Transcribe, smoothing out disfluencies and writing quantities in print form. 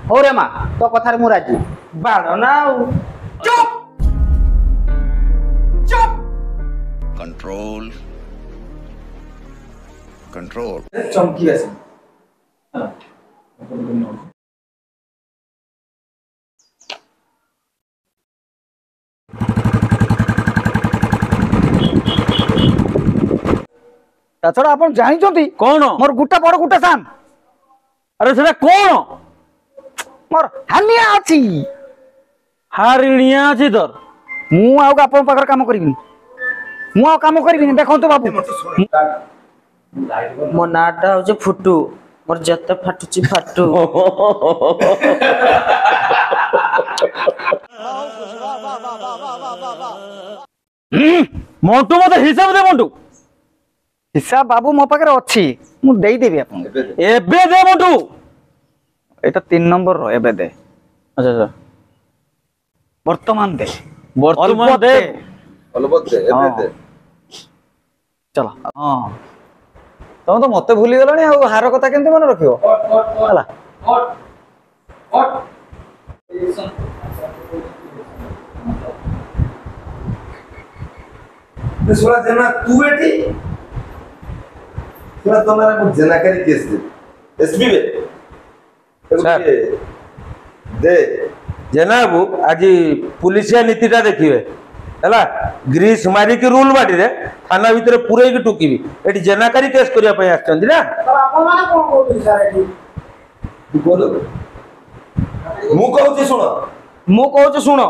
हो रे माँ तो कथार मु राजी बाण ना चुप चुप कंट्रोल कंट्रोल चमकी आसे ताछड़ा आपण जानिचंती कौन मोर गुटा बड़ गुटा सान अरे सेटा कौन मोर हानिया अछि हारिणिया अछि तोर मु आउ आपण पाखर काम करबिनी मु आउ काम करबिनी देखंतु बाबू मो नाटा हो फुटू मोर जत्ता फाटुची फाटू मंटू मते हिसाब दे मंटू हिसाब बाबू मो पाखर अछि मु देई देबी आपन एबे दे मंटू एटा 3 नंबर रो एबे दे अच्छा अच्छा वर्तमान दे वर्तमान दे अलबत दे एबे दे चलो हां तुम तो मते भूली गलनी आ हार कथा केनते मन रखियो हला सुना देना तू बेटी सुना तुम्हारा को जनाकारी केस दे एसपी बे सर। दे जेनाबू आज पुलिसिया नीतिटा देखिए है ग्रीस मारिक रूल बाटी रे थाना भितर पूरे टुकीबी एटी जेनाकारी केस करिया पय आछंदी ना तू बोल मु कहूची सुनो मु कहूची सुनो